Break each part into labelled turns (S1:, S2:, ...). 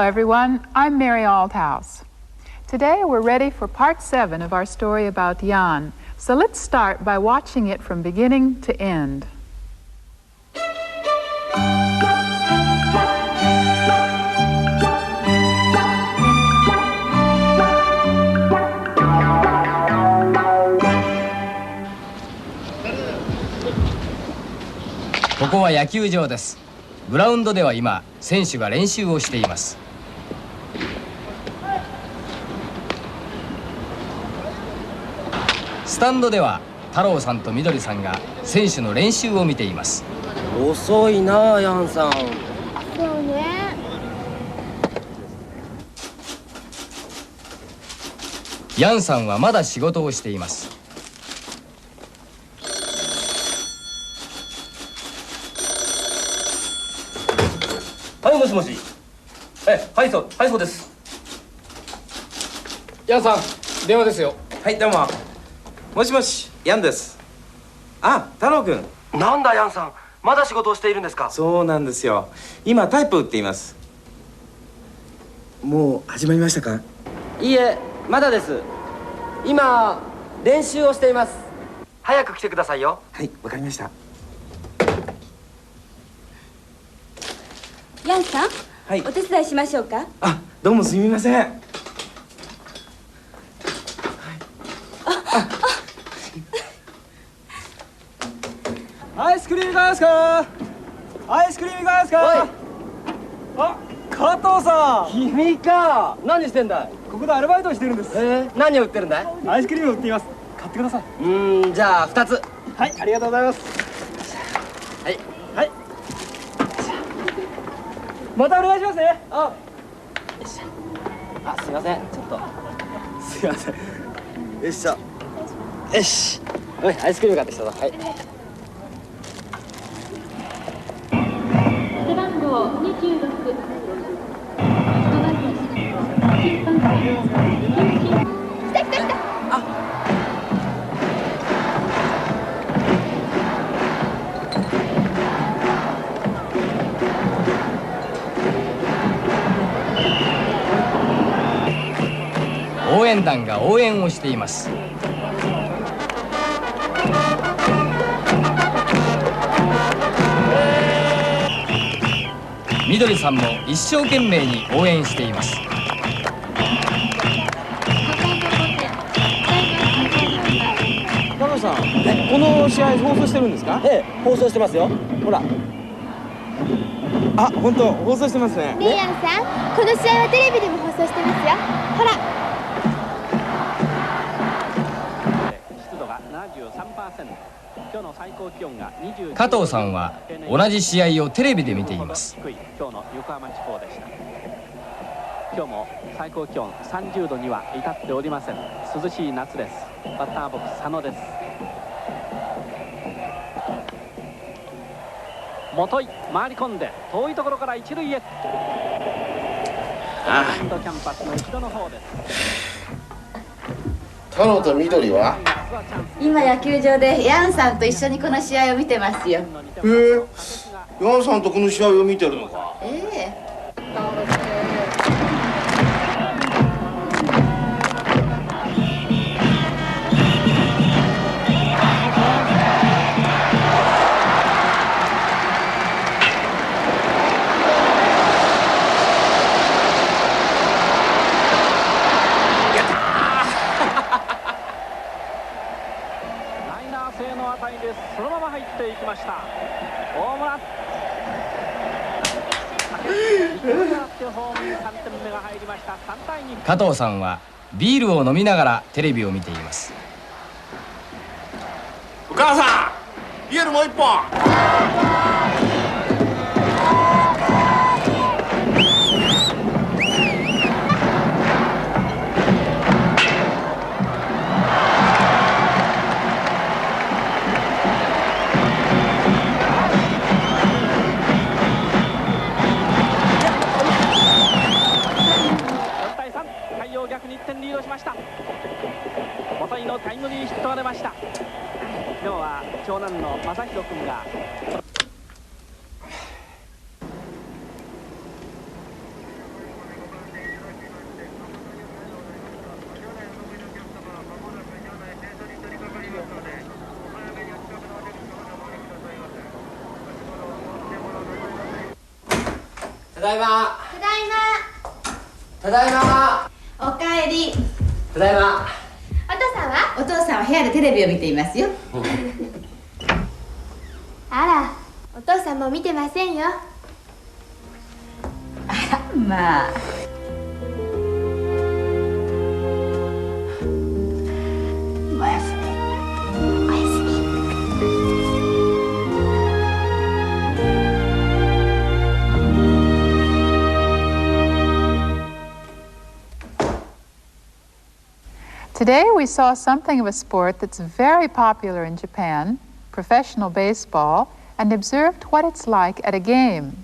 S1: everyone. I'm Mary Althouse. Today we're ready for part 7 of our story about Jan. So let's start by watching it from beginning to end.
S2: ここは野球場です。グラウンドでは今選手が練習をしています。スタンドでは太郎さんとみどりさんが選手の練習を見ています。
S3: 遅いなあ、ヤンさん。
S4: そうね。
S2: ヤンさんはまだ仕事をしています。
S3: はい、もしもし。はい、そうです。
S5: ヤンさん、電話ですよ。
S6: はい、どうも。もしもし、ヤンです。あ、太郎くん。
S3: なんだヤンさん、まだ仕事をしているんですか？
S6: そうなんですよ。今タイプを打っています。もう始まりましたか？
S3: いいえ、まだです。今練習をしています。早く来てくださいよ。
S6: はい、わかりました。
S4: ヤンさん、
S6: はい、
S4: お手伝いしましょうか？
S6: あ、どうもすみません。はい、
S5: アイスクリームがですか？アイスクリームがですか？あ、加藤さん。
S3: 君か。何してんだい？
S5: ここでアルバイトをしてるんです。
S3: 何を売ってるんだい？
S5: アイスクリームを売っています。買ってください。
S3: じゃあ2つ。
S5: はい、ありがとうございます。
S3: はい。
S5: またお願いしますね。
S3: すいません、ちょっと。
S5: すいません。
S3: よいしょ。よし。おい、アイスクリーム買ってきたぞ。はい。
S4: 背番号26。来た。
S2: 応援団が応援をしています。みどりさんも一生懸命に応援しています。
S5: 加藤さん、この試合放送してるんですか？
S3: 放送してますよ。ほら。
S5: あ、本当放送してますね。
S4: ねえヤンさん、この試合はテレビでも放送してますよ。ほら。
S7: 湿度が 73%。今日の最高気温が29。
S2: 加藤さんは同じ試合をテレビで見ています。
S7: 今日の横浜地方でした。今日も最高気温30度には至っておりません。涼しい夏です。バッターボックス佐野です。元井回り込んで遠いところから一塁へ。ランドキャンパスの後ろの方です。
S8: 太郎と緑は？
S9: 今野球場でヤンさんと一緒にこの試合を見てますよ。
S8: ヤンさんとこの試合を見てるのか？
S7: そのまま入っていきました。ホームラン。
S2: 加藤さんはビールを飲みながらテレビを見ています。
S8: お母さん、ビールもう一本。
S7: 元井のタイムリーヒットが出ました。今日は長男の正弘君が
S3: だいま。
S4: ただい
S3: ただいま。
S9: おかえり。
S3: ただいま。
S4: ま。お父さんは？
S9: お父さんは部屋でテレビを見ていますよ。
S4: あら、お父さんも見てませんよ。
S9: まあ。おやすみ。
S4: おやすみ。
S1: Today we saw something of a sport that's very popular in Japan, professional baseball, and observed what it's like at a game.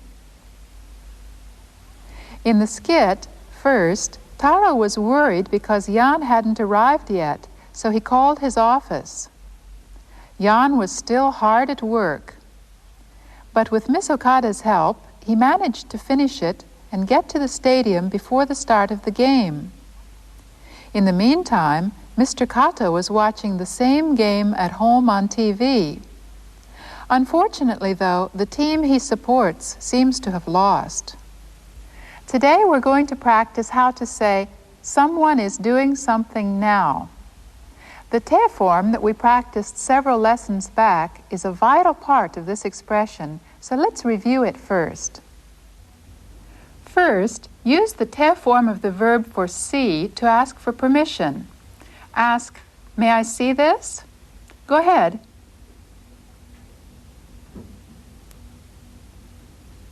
S1: In the skit, first, Taro was worried because Jan hadn't arrived yet, so he called his office. Jan was still hard at work. But with Miss Okada's help, he managed to finish it and get to the stadium before the start of the game. In the meantime, Mr. Kato was watching the same game at home on TV. Unfortunately, though, the team he supports seems to have lost. Today we're going to practice how to say, someone is doing something now. The te form that we practiced several lessons back is a vital part of this expression, so let's review it first. First, use the te form of the verb for see to ask for permission. Ask, may I see this? Go ahead.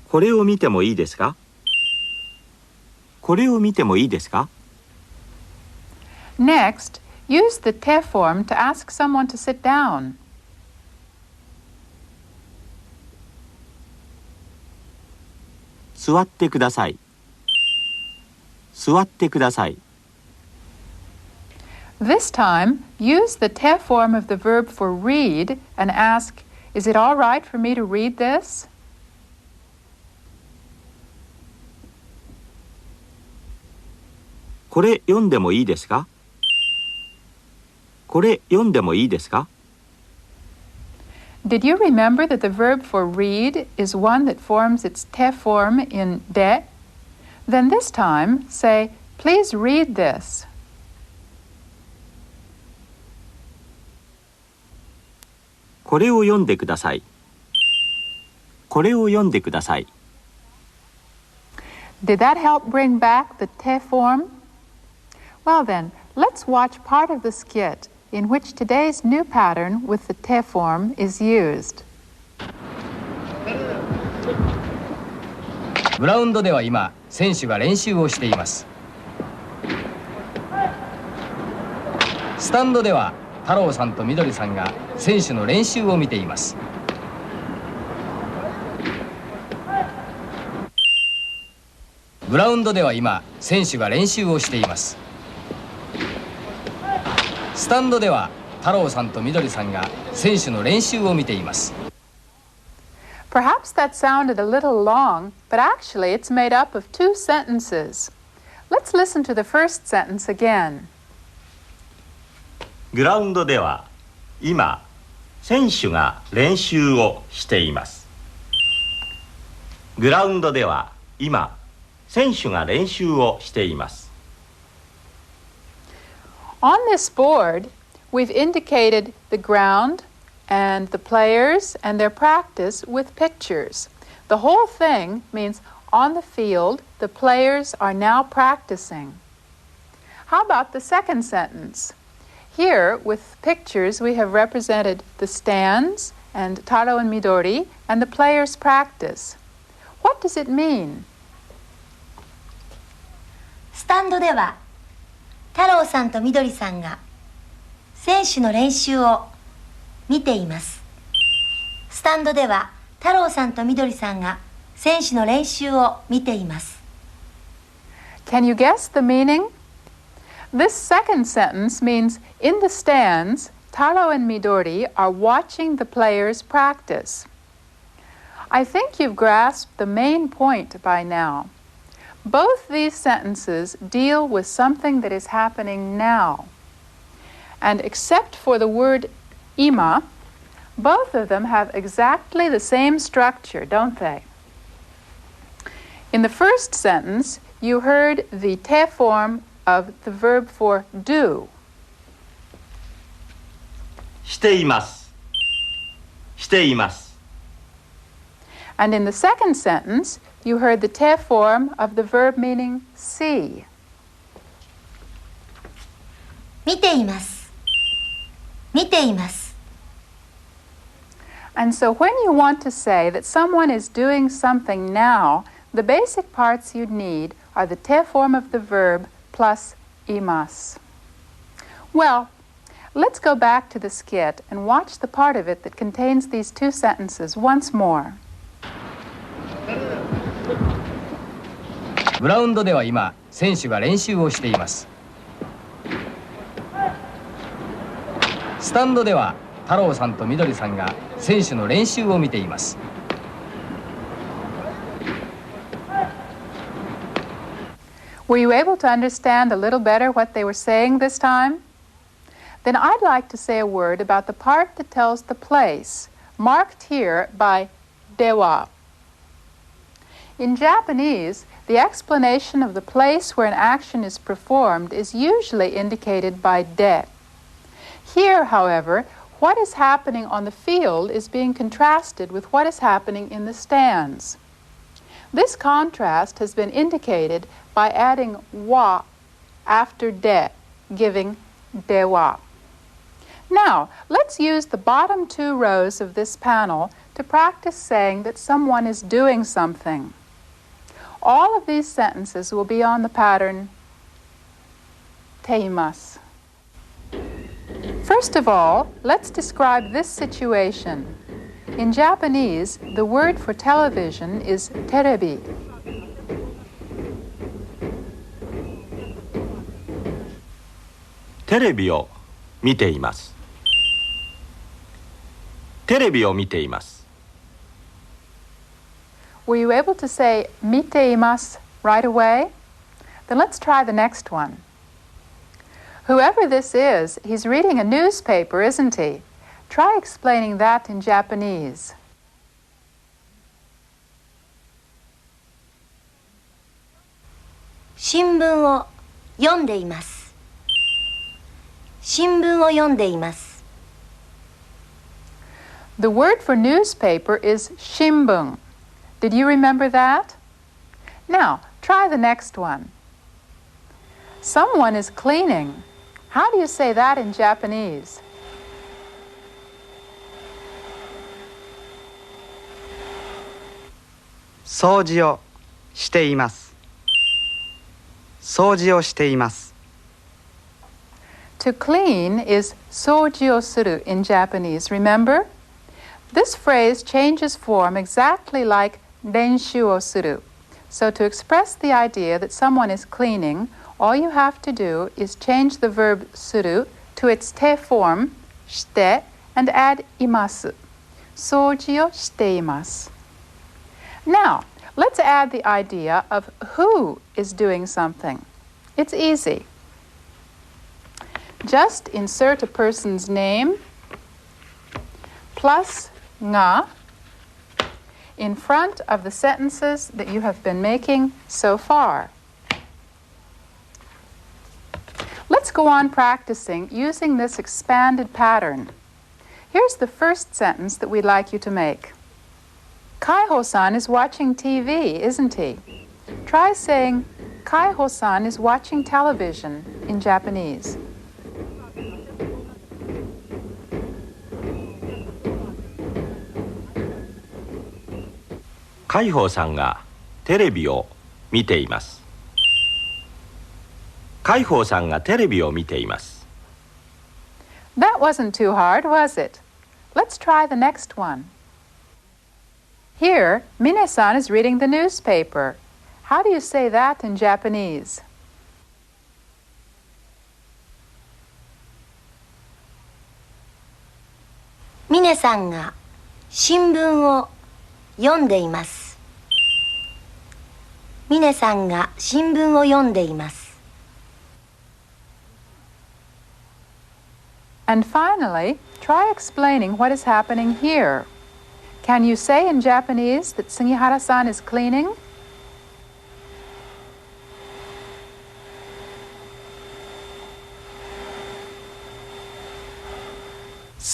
S10: これを見てもいいですか？これを見てもいいですか？
S1: Next, use the te form to ask someone to sit down.
S10: 座ってください。座ってください。
S1: This time, use the te form of the verb for read and ask, is it all right for me to read this?
S10: これ読んでもいいですか？これ読んでもいいですか？
S1: Did you remember that the verb for read is one that forms its te form in de? Then this time, say, please read this.
S10: これを読んでください。これを読んでください。
S1: Did that help bring back the te form? Well then, let's watch part of the skit in which today's new pattern with the te form is used.
S2: グラウンドでは今選手が練習をしています。スタンドでは太郎さんとみどりさんが選手の練習を見ています。グラウンドでは今選手が練習をしています。スタンドでは太郎さんとみどりさんが選手の練習を見ています。
S1: Perhaps that sounded a little long, but actually it's made up of two sentences. Let's listen to the first sentence again.
S10: グラウンドでは今選手が練習をしています。グラウンドでは今選手が練習をしています。
S1: On this board, we've indicated the ground and the players and their practice with pictures. The whole thing means on the field, the players are now practicing. How about the second sentence? Here, with pictures, we have represented the stands and Taro and Midori and the players' practice. What does it mean?
S11: スタンドでは太郎さんとみどりさんが選手の練習を見ています。スタンドでは太郎さんとみどりさんが選手の練習を見ています。
S1: Can you guess the meaning? This second sentence means in the stands, Taro and Midori are watching the players practice. I think you've grasped the main point by now. Both these sentences deal with something that is happening now. And except for the word ima, both of them have exactly the same structure, don't they? In In the first sentence, you heard the te form of the verb for do.
S10: しています。しています。
S1: And in the second sentence, you heard the te form of the verb meaning see.
S11: 見ています。見ています。
S1: And so when you want to say that someone is doing something now, the basic parts you'd need are the te form of the verb plus imas. Well, let's go back to the skit and watch the part of it that contains these two sentences once more.
S2: グラウンドでは今、選手が練習をしています。スタンドでは太郎さんとみどりさんが選手の練習を見ています。
S1: Were you able to understand a little better what they were saying this time? Then I'd like to say a word about the part that tells the place, marked here by dewa. In Japanese, the explanation of the place where an action is performed is usually indicated by de. Here, however, what is happening on the field is being contrasted with what is happening in the stands. This contrast has been indicated by adding wa after de, giving dewa. Now, let's use the bottom two rows of this panel to practice saying that someone is doing something. All of these sentences will be on the pattern teimasu. First of all, let's describe this situation. In Japanese, the word for television is terebi.
S10: テレビを見ています。テレビを見ています。
S1: Were you able to say miteimasu right away? Then let's try the next one. Whoever this is, he's reading a newspaper, isn't he? Try explaining that in Japanese.
S11: 新聞を読んでいます。新聞を読んでいます。
S1: The word for newspaper is shimbun. Did you remember that? Now, try the next one. Someone is cleaning. How do you say that in Japanese?
S12: 掃除をしています。掃除をしています。
S1: To clean is soji o suru in Japanese, remember? This phrase changes form exactly like renshu o suru. So to express the idea that someone is cleaning, all you have to do is change the verb suru to its te form, shite, and add imasu. Soji o shite imasu. Now, let's add the idea of who is doing something. It's easy. Just insert a person's name plus nga in front of the sentences that you have been making so far. Let's go on practicing using this expanded pattern. Here's the first sentence that we'd like you to make. Kaiho-san is watching TV, isn't he? Try saying, Kaiho-san is watching television in Japanese.
S10: 海宝さんがテレビを見ています。海宝さんがテレビを見ています。
S1: That wasn't too hard, was it? Let's try the next one. Here, Mine-san is reading the newspaper. How do you say that in Japanese?
S11: ミネさんが新聞を読んでいます。ミネさんが新聞を読んでいます。
S1: And finally, try explaining what is happening here. Can you say in Japanese that Sugihara-san is cleaning?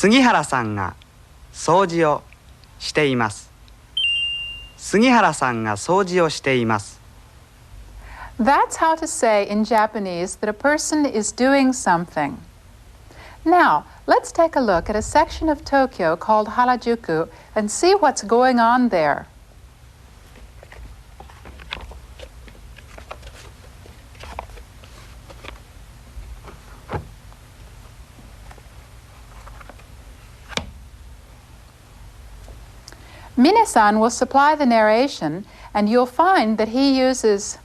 S12: 杉原さんが掃除をしています。杉原さんが掃除をしています。
S1: That's how to say in Japanese that a person is doing something. Now, let's take a look at a section of Tokyo called Harajuku and see what's going on there. Mine-san will supply the narration, and you'll find that he uses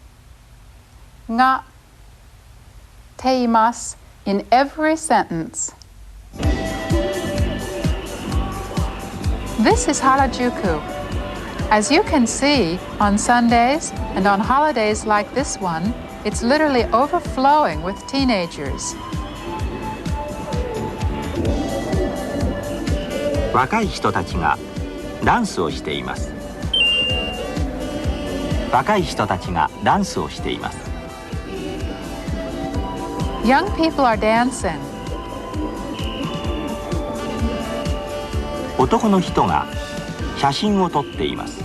S1: nga teimasu in every sentence. This is Harajuku. As you can see, on Sundays and on holidays like this one, it's literally overflowing with teenagers.
S10: 若い人たちがダンスをしています。若い人たちがダンスをしています。
S1: Young people are dancing.
S10: 男の人が写真を撮っています。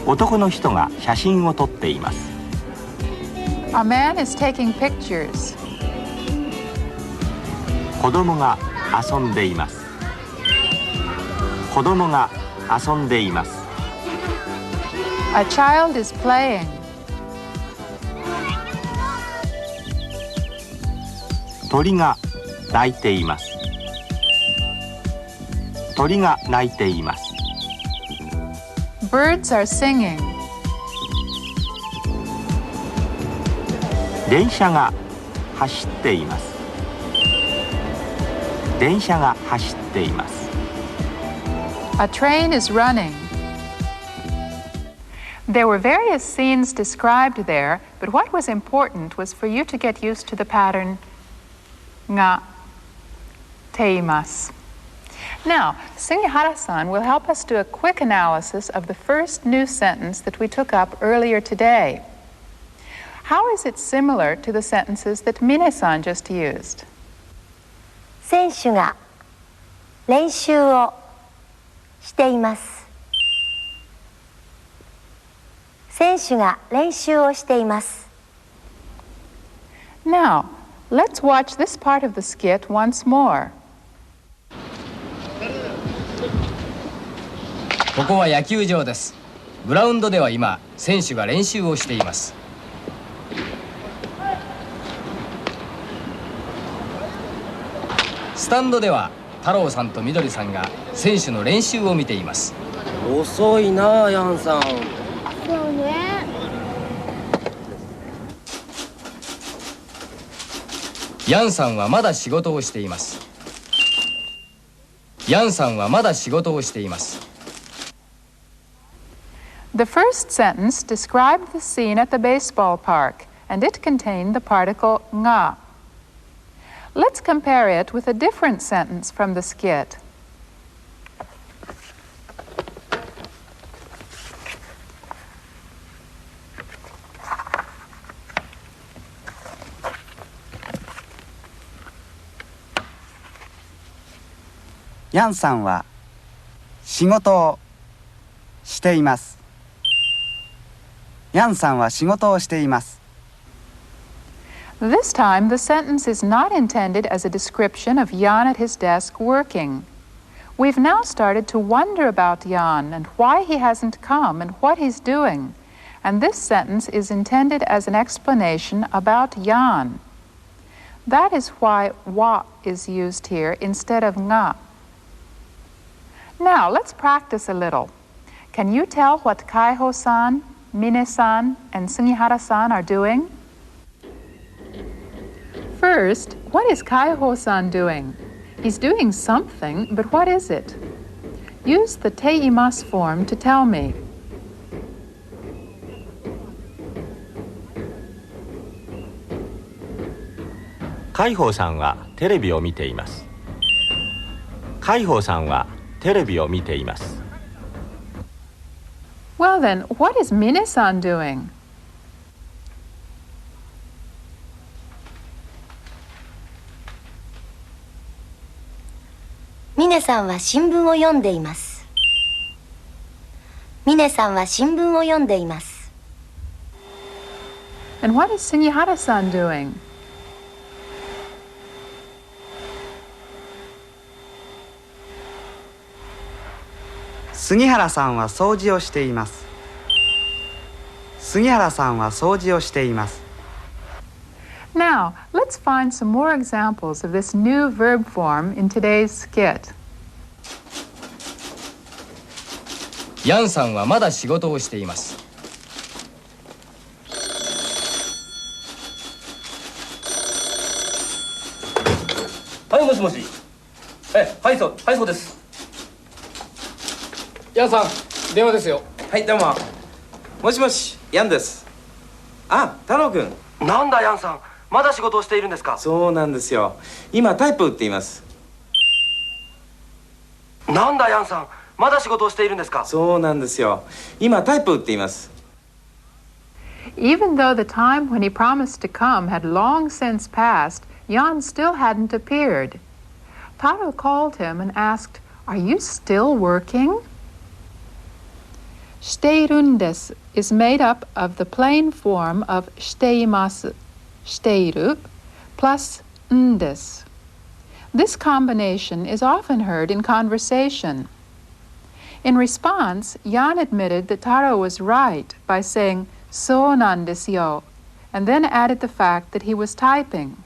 S10: 男の人が写真を撮っています。
S1: A man is taking pictures.
S10: 子供が遊んでいます。子供が遊んでいます。
S1: A child is playing.
S10: 鳥が鳴いています。鳥が鳴いています。
S1: Birds are singing.
S10: 電車が走っています。電車が走っています。
S1: A train is running. There were various scenes described there, but what was important was for you to get used to the pattern nga teimasu. Now, Sugihara-san will help us do a quick analysis of the first new sentence that we took up earlier today. How is it similar to the sentences that Mine-san just used?
S11: 選手が練習をしています。選手が練習をしています。
S1: Now, let's watch this part of the skit once more.
S2: ここは野球場です。グラウンドでは今、選手が練習をしています。スタンドでは太郎さんとみどりさんが選手の練習を見ています。
S3: 遅いなあ、ヤンさん。
S4: そうね。
S2: ヤンさんはまだ仕事をしています。ヤンさんはまだ仕事をしています。
S1: The first sentence described the scene at the baseball park, and it contained the particle nga. Let's compare it with a different sentence from the skit.
S12: Yan さんは仕事をしています。ヤンさんは仕事をしています。
S1: This time, the sentence is not intended as a description of Jan at his desk working. We've now started to wonder about Jan and why he hasn't come and what he's doing. And this sentence is intended as an explanation about Jan. That is why wa is used here instead of nga. Now, let's practice a little. Can you tell what Kaiho-san, Mine-san, and Sugihara-san are doing? First, what is Kaiho-san doing? He's doing something, but what is it? Use the teimasu form to tell me.
S10: 海宝さんはテレビを見ています。海宝さんはテレビを見ています。
S1: Well then, what is Mine-san doing?
S11: 峰さんは新聞を読んでいます。峰さんは新聞を読んでいます。
S1: And what is Sugihara-san doing?
S12: 杉原さんは掃除をしています。杉原さんは掃除をしています。
S1: Now, let's find some more examples of this new verb form in today's skit.
S2: ヤンさんはまだ仕事をしています。
S3: はい、もしもし。はい、そうです。
S5: ヤンさん、電話ですよ。
S6: はい、どうも。もしもし、ヤンです。あ、太郎くん。
S3: なんだヤンさん、まだ仕事をしているんですか？
S6: そうなんですよ。今タイプを打っています。
S3: なんだヤンさん、まだ仕事をしているんですか？
S6: そうなんですよ。今タイプを打っています。
S1: Even though the time when he promised to come had long since passed, Jan still hadn't appeared. Taro called him and asked, "Are you still working?" しているんです is made up of the plain form of しています している plus んです. This combination is often heard in conversation. In response, Jan admitted that Taro was right by saying そうなんですよ and then added the fact that he was typing.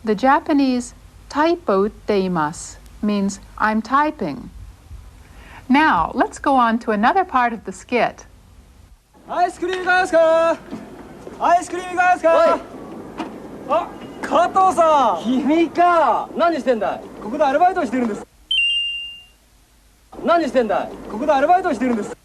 S1: The Japanese タイプ打っています means I'm typing. Now, let's go on to another part of the skit.
S5: アイスクリームいかがですか？アイスクリームいかがですか？あ、加藤さん。
S3: 君か。何してんだい？
S5: ここでアルバイトをしてるんです。
S3: 何してんだい？
S5: ここでアルバイトをしてるんです。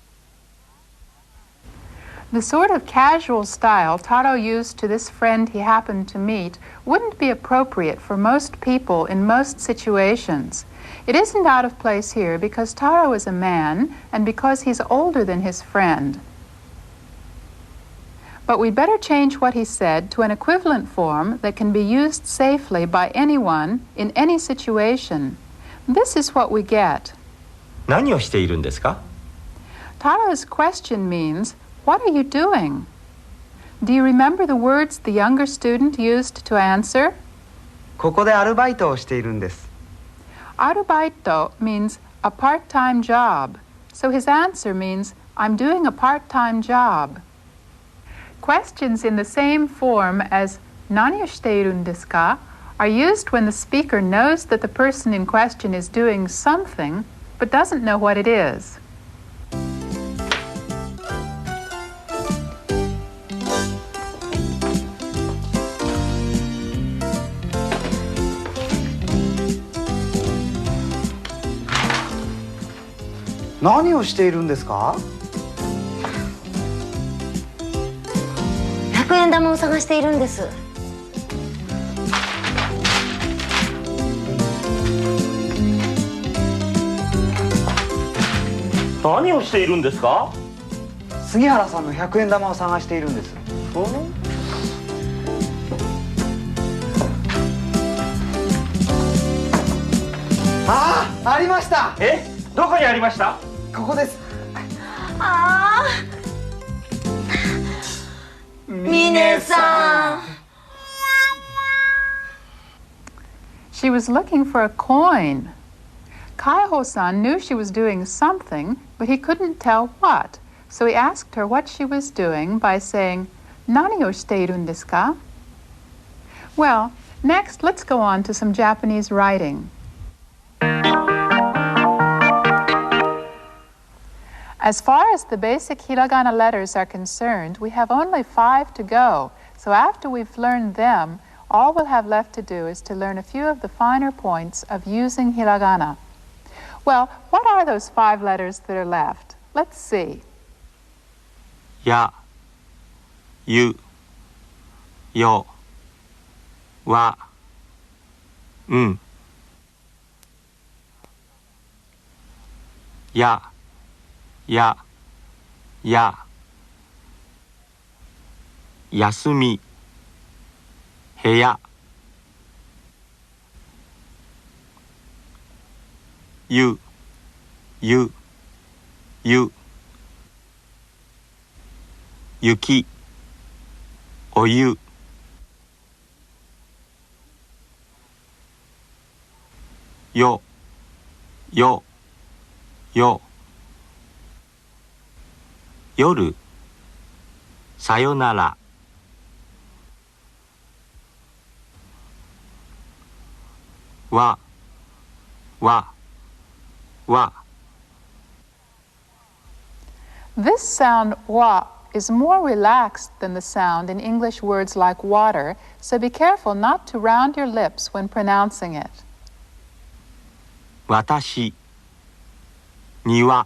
S1: The sort of casual style Taro used to this friend he happened to meet wouldn't be appropriate for most people in most situations. It isn't out of place here because Taro is a man and because he's older than his friend. But we'd better change what he said to an equivalent form that can be used safely by anyone in any situation. This is what we get.
S10: 何をしているんですか？
S1: Taro's question means, "What are you doing?" Do you remember the words the younger student used to answer?
S12: ここでアルバイトをしているんです。
S1: Arubaito means a part-time job, so his answer means, "I'm doing a part-time job." Questions in the same form as 何をしているんですか are used when the speaker knows that the person in question is doing something but doesn't know what it is.
S12: "何をしているんですか?"
S11: 100円玉を探しているんです。
S10: 何をしているんですか？
S12: 杉原さんの100円玉を探しているんです。ありました。
S10: どこにありました？
S12: ここです。
S11: 峰さん。
S1: She was looking for a coin. Kaiho-san knew she was doing something, but he couldn't tell what. So he asked her what she was doing by saying, 何をしているんですか? Well, next let's go on to some Japanese writing. As far as the basic hiragana letters are concerned, we have only 5 to go. So after we've learned them, all we'll have left to do is to learn a few of the finer points of using hiragana. Well, what are those 5 letters that are left? Let's see.
S10: や、ゆ、よ、わ、ん。や、や、や、休み、部屋、ゆゆゆ雪お湯よよよ夜さよならわわわ
S1: This sound wa is more relaxed than the sound in English words like water, so be careful not to round your lips when pronouncing it.
S10: 私庭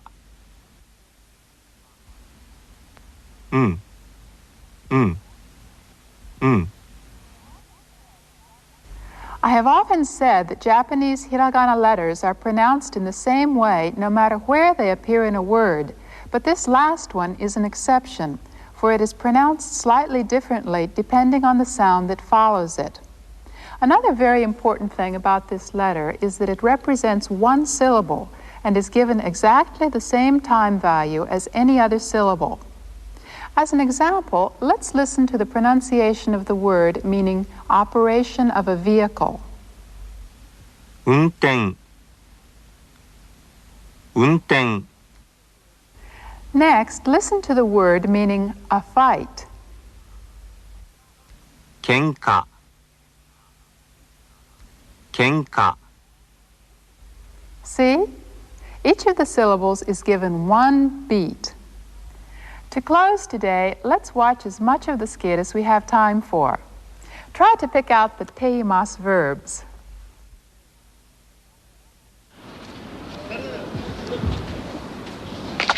S10: うんうんうん
S1: I have often said that Japanese hiragana letters are pronounced in the same way no matter where they appear in a word, but this last one is an exception, for it is pronounced slightly differently depending on the sound that follows it. Another very important thing about this letter is that it represents one syllable and is given exactly the same time value as any other syllable. As an example, let's listen to the pronunciation of the word meaning operation of a vehicle.
S10: 運転運転
S1: Next, listen to the word meaning a fight.
S10: 喧嘩喧嘩
S1: See? Each of the syllables is given one beat. To close today, let's watch as much of the skit as we have time for. Try to pick out the teimas verbs.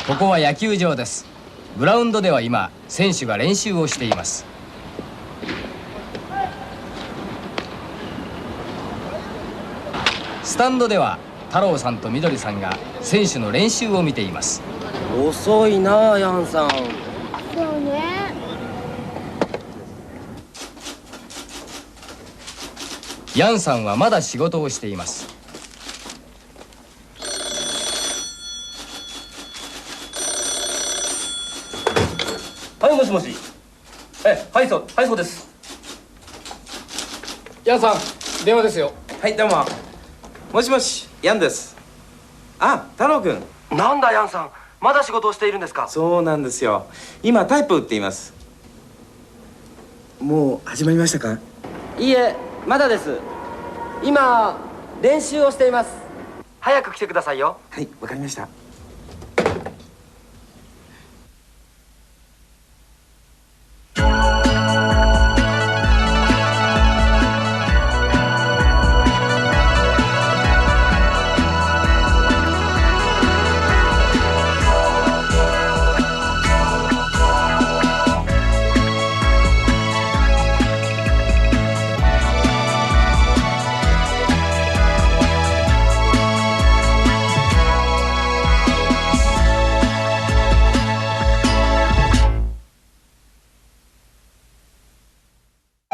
S2: ここは野球場です。グラウンドでは今選手が練習をしています。スタンドでは太郎さんとみどりさんが選手の練習を見ています。
S3: 遅いなあヤンさん。
S4: そうね。
S2: ヤンさんはまだ仕事をしています。
S6: はい、もしもし。はいそうです。
S5: ヤンさん、電話ですよ。
S6: はい、どうも。もしもし、ヤンです。あ、太郎くん。
S3: なんだヤンさん、まだ仕事をしているんですか？
S6: そうなんですよ。今タイプを打っています。もう始まりましたか？
S3: いいえ、まだです。今練習をしています。早く来てくださいよ。
S6: はい、わかりました。